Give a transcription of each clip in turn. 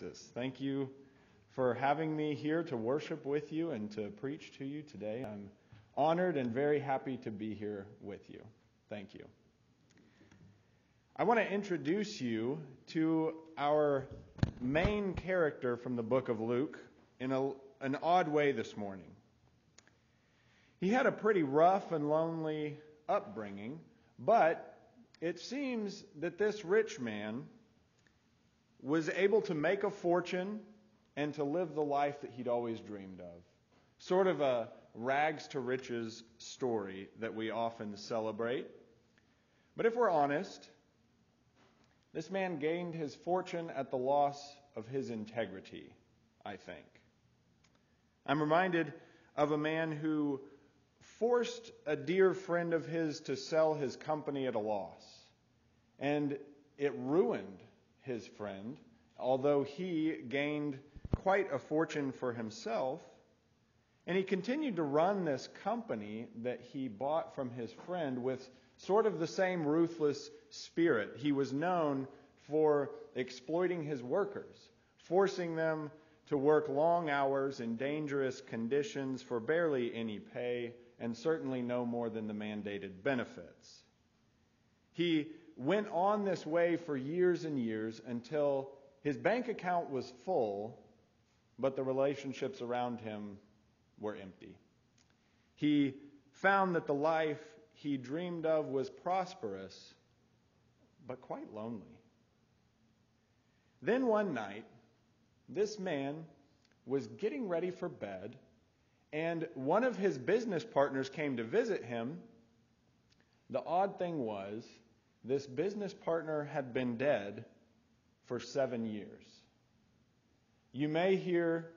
Texas. Thank you for having me here to worship with you and to preach to you today. I'm honored and very happy to be here with you. Thank you. I want to introduce you to our main character from the book of Luke in an odd way this morning. He had a pretty rough and lonely upbringing, but it seems that this rich man was able to make a fortune and to live the life that he'd always dreamed of. Sort of a rags to riches story that we often celebrate. But if we're honest, this man gained his fortune at the loss of his integrity, I think. I'm reminded of a man who forced a dear friend of his to sell his company at a loss. And it ruined his friend, although he gained quite a fortune for himself. And he continued to run this company that he bought from his friend with sort of the same ruthless spirit. He was known for exploiting his workers, forcing them to work long hours in dangerous conditions for barely any pay, and certainly no more than the mandated benefits. He went on this way for years and years until his bank account was full, but the relationships around him were empty. He found that the life he dreamed of was prosperous, but quite lonely. Then one night, this man was getting ready for bed, and one of his business partners came to visit him. The odd thing was, this business partner had been dead for 7 years. You may hear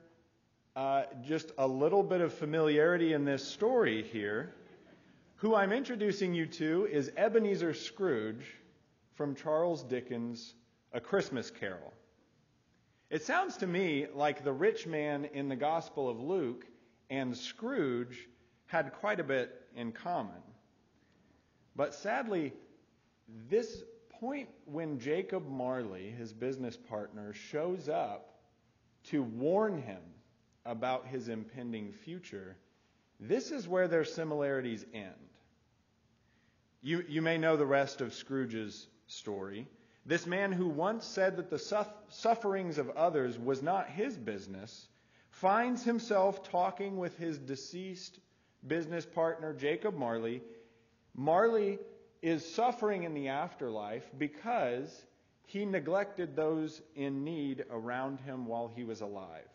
just a little bit of familiarity in this story here. Who I'm introducing you to is Ebenezer Scrooge from Charles Dickens' A Christmas Carol. It sounds to me like the rich man in the Gospel of Luke and Scrooge had quite a bit in common. But sadly, this point when Jacob Marley, his business partner, shows up to warn him about his impending future, this is where their similarities end. You may know the rest of Scrooge's story. This man who once said that the sufferings of others was not his business finds himself talking with his deceased business partner, Jacob Marley. Marley is suffering in the afterlife because he neglected those in need around him while he was alive.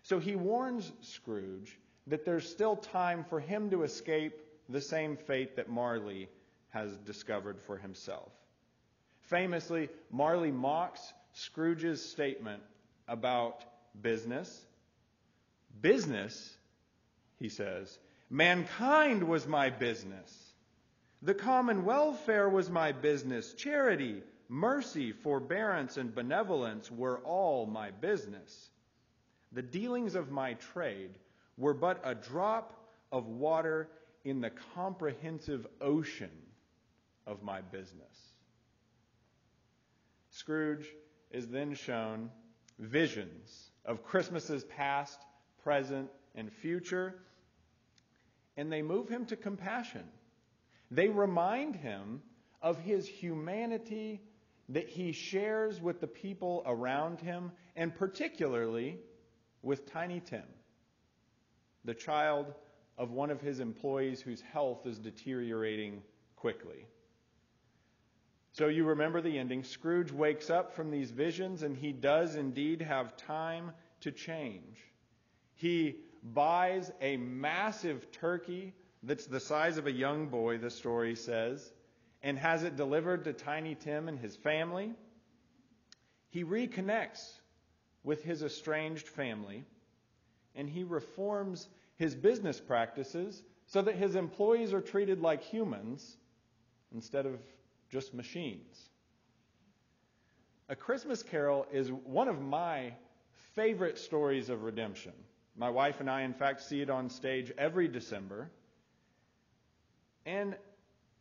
So he warns Scrooge that there's still time for him to escape the same fate that Marley has discovered for himself. Famously, Marley mocks Scrooge's statement about business. Business, he says, mankind was my business. The common welfare was my business. Charity, mercy, forbearance, and benevolence were all my business. The dealings of my trade were but a drop of water in the comprehensive ocean of my business. Scrooge is then shown visions of Christmases past, present, and future, and they move him to compassion. They remind him of his humanity that he shares with the people around him, and particularly with Tiny Tim, the child of one of his employees whose health is deteriorating quickly. So you remember the ending. Scrooge wakes up from these visions, and he does indeed have time to change. He buys a massive turkey that's the size of a young boy, the story says, and has it delivered to Tiny Tim and his family. He reconnects with his estranged family, and he reforms his business practices so that his employees are treated like humans instead of just machines. A Christmas Carol is one of my favorite stories of redemption. My wife and I, in fact, see it on stage every December. And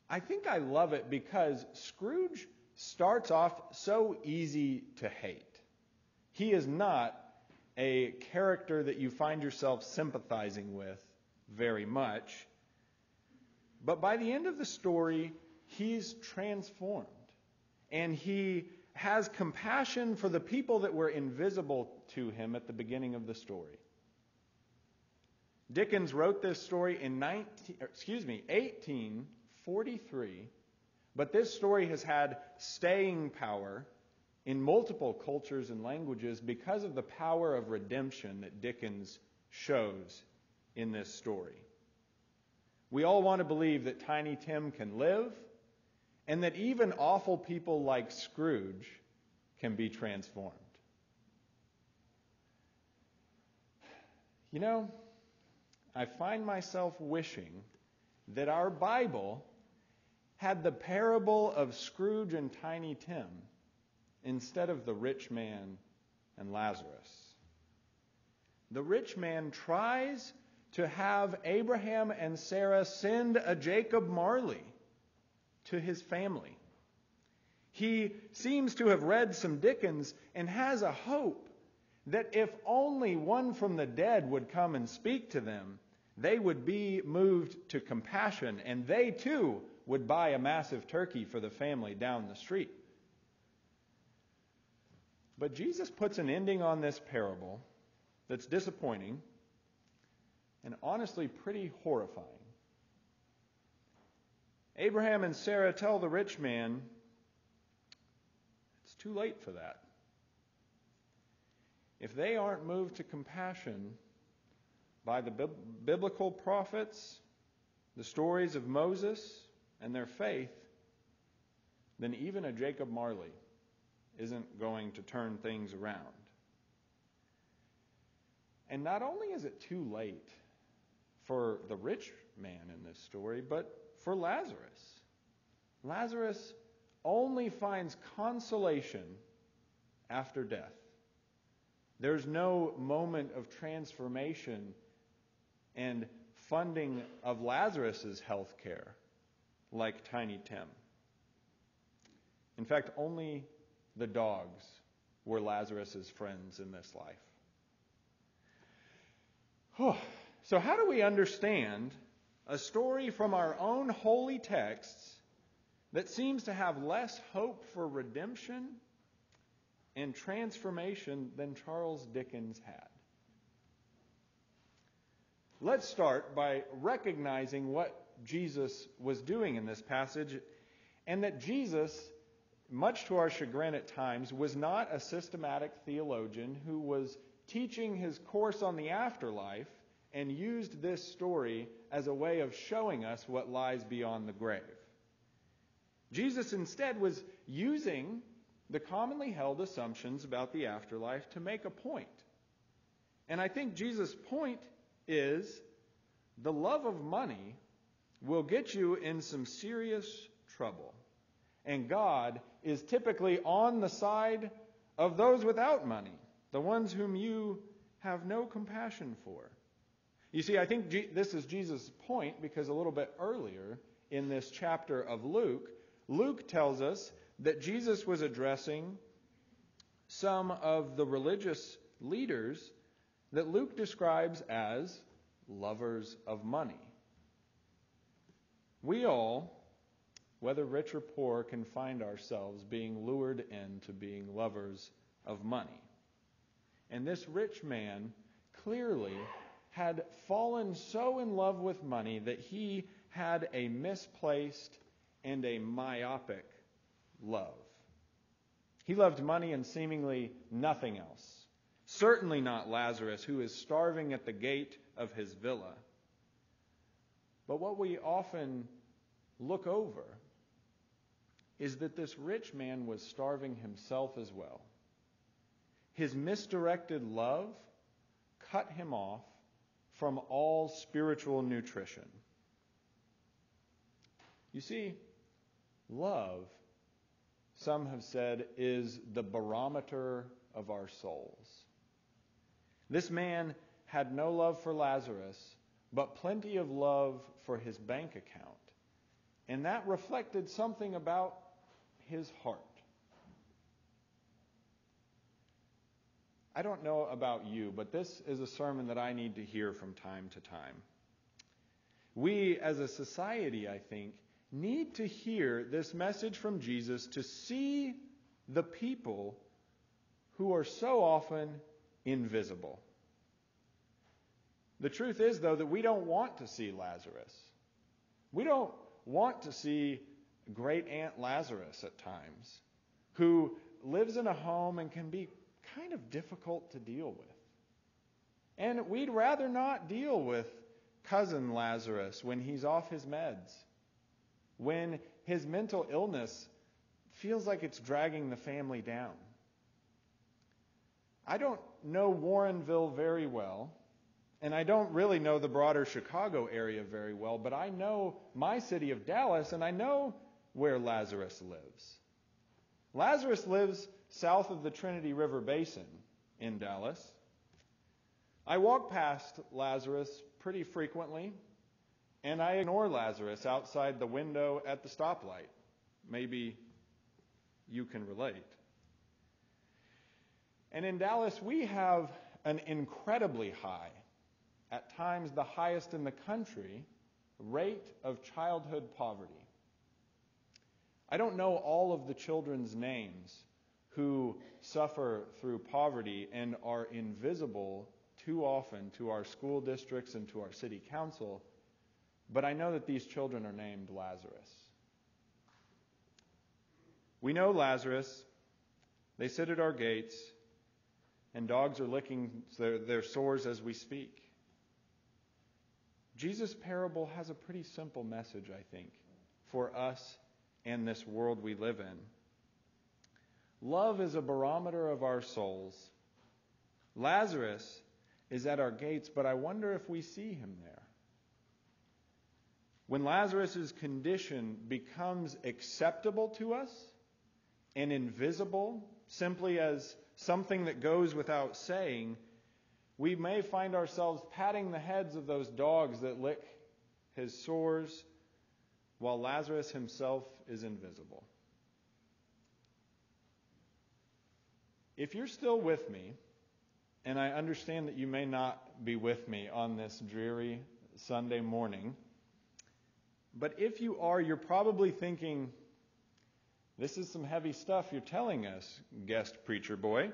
I think I love it because Scrooge starts off so easy to hate. He is not a character that you find yourself sympathizing with very much. But by the end of the story, he's transformed. And he has compassion for the people that were invisible to him at the beginning of the story. Dickens wrote this story in 1843, but this story has had staying power in multiple cultures and languages because of the power of redemption that Dickens shows in this story. We all want to believe that Tiny Tim can live, and that even awful people like Scrooge can be transformed. You know, I find myself wishing that our Bible had the parable of Scrooge and Tiny Tim instead of the rich man and Lazarus. The rich man tries to have Abraham and Sarah send a Jacob Marley to his family. He seems to have read some Dickens and has a hope that if only one from the dead would come and speak to them, they would be moved to compassion, and they too would buy a massive turkey for the family down the street. But Jesus puts an ending on this parable that's disappointing and honestly pretty horrifying. Abraham and Sarah tell the rich man, it's too late for that. If they aren't moved to compassion by the biblical prophets, the stories of Moses, and their faith, then even a Jacob Marley isn't going to turn things around. And not only is it too late for the rich man in this story, but for Lazarus. Lazarus only finds consolation after death. There's no moment of transformation and funding of Lazarus' health care like Tiny Tim. In fact, only the dogs were Lazarus' friends in this life. So how do we understand a story from our own holy texts that seems to have less hope for redemption and transformation than Charles Dickens had? Let's start by recognizing what Jesus was doing in this passage, and that Jesus, much to our chagrin at times, was not a systematic theologian who was teaching his course on the afterlife and used this story as a way of showing us what lies beyond the grave. Jesus instead was using the commonly held assumptions about the afterlife to make a point. And I think Jesus' point is the love of money will get you in some serious trouble. And God is typically on the side of those without money, the ones whom you have no compassion for. You see, I think this is Jesus' point because a little bit earlier in this chapter of Luke, Luke tells us that Jesus was addressing some of the religious leaders that Luke describes as lovers of money. We all, whether rich or poor, can find ourselves being lured into being lovers of money. And this rich man clearly had fallen so in love with money that he had a misplaced and a myopic love. He loved money and seemingly nothing else. Certainly not Lazarus, who is starving at the gate of his villa. But what we often look over is that this rich man was starving himself as well. His misdirected love cut him off from all spiritual nutrition. You see, love, some have said, is the barometer of our souls. This man had no love for Lazarus, but plenty of love for his bank account. And that reflected something about his heart. I don't know about you, but this is a sermon that I need to hear from time to time. We, as a society, I think, need to hear this message from Jesus to see the people who are so often invisible. The truth is, though, that we don't want to see Lazarus. We don't want to see Great Aunt Lazarus at times, who lives in a home and can be kind of difficult to deal with. And we'd rather not deal with Cousin Lazarus when he's off his meds, when his mental illness feels like it's dragging the family down. I don't know Warrenville very well, and I don't really know the broader Chicago area very well, but I know my city of Dallas, and I know where Lazarus lives. Lazarus lives south of the Trinity River Basin in Dallas. I walk past Lazarus pretty frequently, and I ignore Lazarus outside the window at the stoplight. Maybe you can relate. And in Dallas, we have an incredibly high, at times the highest in the country, rate of childhood poverty. I don't know all of the children's names who suffer through poverty and are invisible too often to our school districts and to our city council, but I know that these children are named Lazarus. We know Lazarus. They sit at our gates, and dogs are licking their sores as we speak. Jesus' parable has a pretty simple message, I think, for us and this world we live in. Love is a barometer of our souls. Lazarus is at our gates, but I wonder if we see him there. When Lazarus' condition becomes acceptable to us and invisible, simply as something that goes without saying, we may find ourselves patting the heads of those dogs that lick his sores while Lazarus himself is invisible. If you're still with me, and I understand that you may not be with me on this dreary Sunday morning, but if you are, you're probably thinking, this is some heavy stuff you're telling us, guest preacher boy.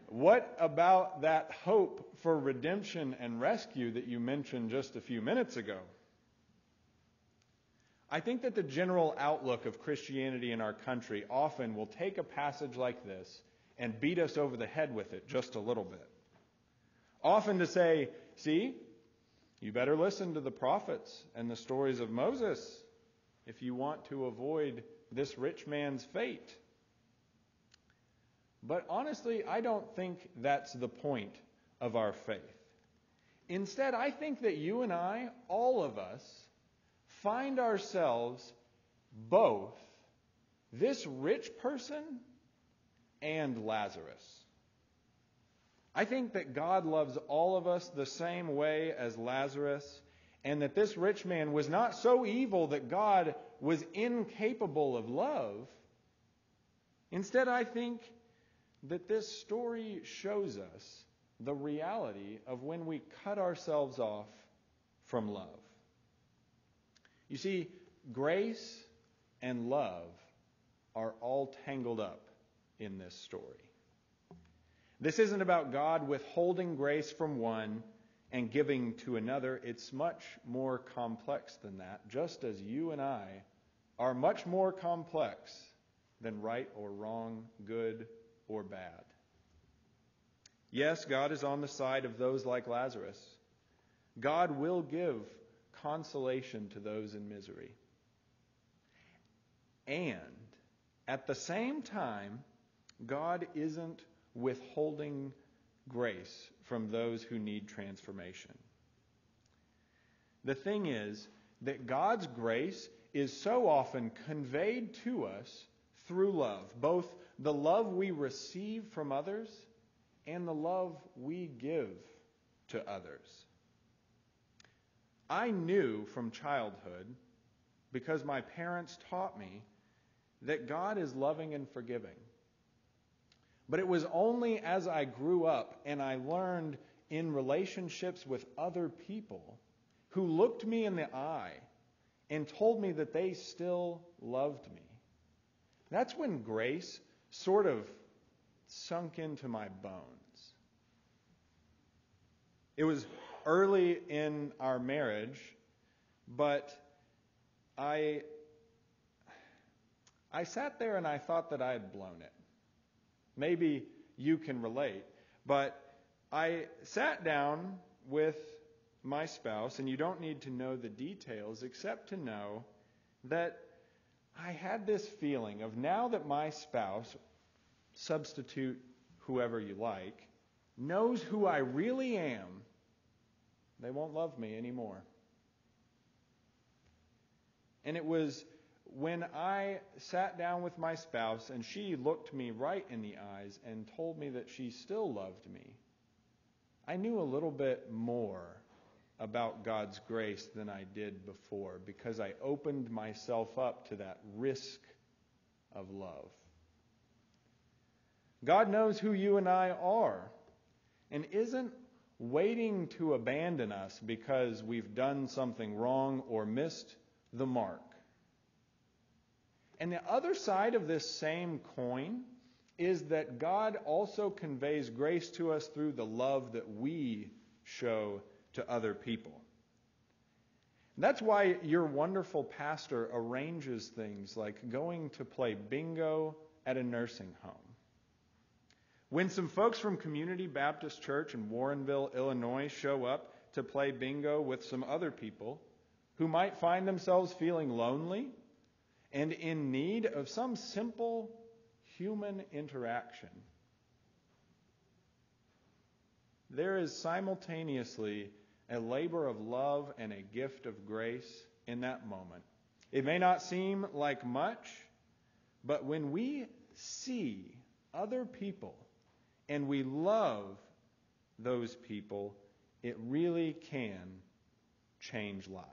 What about that hope for redemption and rescue that you mentioned just a few minutes ago? I think that the general outlook of Christianity in our country often will take a passage like this and beat us over the head with it just a little bit. Often to say, see, you better listen to the prophets and the stories of Moses if you want to avoid this rich man's fate. But honestly, I don't think that's the point of our faith. Instead, I think that you and I, all of us, find ourselves both this rich person and Lazarus. I think that God loves all of us the same way as Lazarus, and that this rich man was not so evil that God was incapable of love. Instead, I think that this story shows us the reality of when we cut ourselves off from love. You see, grace and love are all tangled up in this story. This isn't about God withholding grace from one and giving to another. It's much more complex than that, just as you and I are much more complex than right or wrong, good or bad. Yes, God is on the side of those like Lazarus. God will give consolation to those in misery. And at the same time, God isn't withholding grace from those who need transformation. The thing is that God's grace is so often conveyed to us through love, both the love we receive from others and the love we give to others. I knew from childhood, because my parents taught me, that God is loving and forgiving. But it was only as I grew up and I learned in relationships with other people who looked me in the eye and told me that they still loved me. That's when grace sort of sunk into my bones. It was early in our marriage, but I sat there and I thought that I had blown it. Maybe you can relate, but I sat down with my spouse, and you don't need to know the details except to know that I had this feeling of now that my spouse, substitute whoever you like, knows who I really am, they won't love me anymore. And it was when I sat down with my spouse and she looked me right in the eyes and told me that she still loved me, I knew a little bit more about God's grace than I did before because I opened myself up to that risk of love. God knows who you and I are and isn't waiting to abandon us because we've done something wrong or missed the mark. And the other side of this same coin is that God also conveys grace to us through the love that we show to other people. And that's why your wonderful pastor arranges things like going to play bingo at a nursing home. When some folks from Community Baptist Church in Warrenville, Illinois show up to play bingo with some other people who might find themselves feeling lonely and in need of some simple human interaction, there is simultaneously a labor of love and a gift of grace in that moment. It may not seem like much, but when we see other people and we love those people, it really can change lives.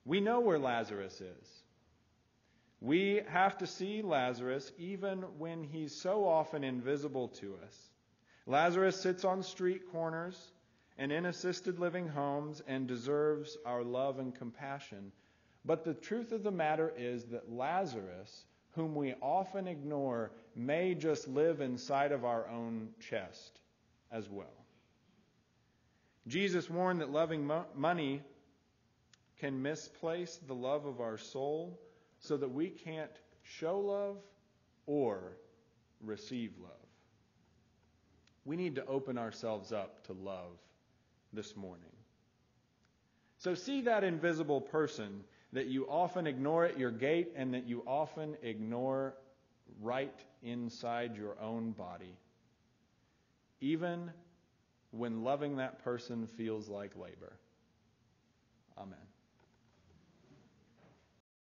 We know where Lazarus is. We have to see Lazarus even when he's so often invisible to us. Lazarus sits on street corners and in assisted living homes and deserves our love and compassion. But the truth of the matter is that Lazarus, whom we often ignore, may just live inside of our own chest as well. Jesus warned that loving money can misplace the love of our soul so that we can't show love or receive love. We need to open ourselves up to love this morning. So see that invisible person that you often ignore at your gate and that you often ignore right inside your own body, even when loving that person feels like labor. Amen.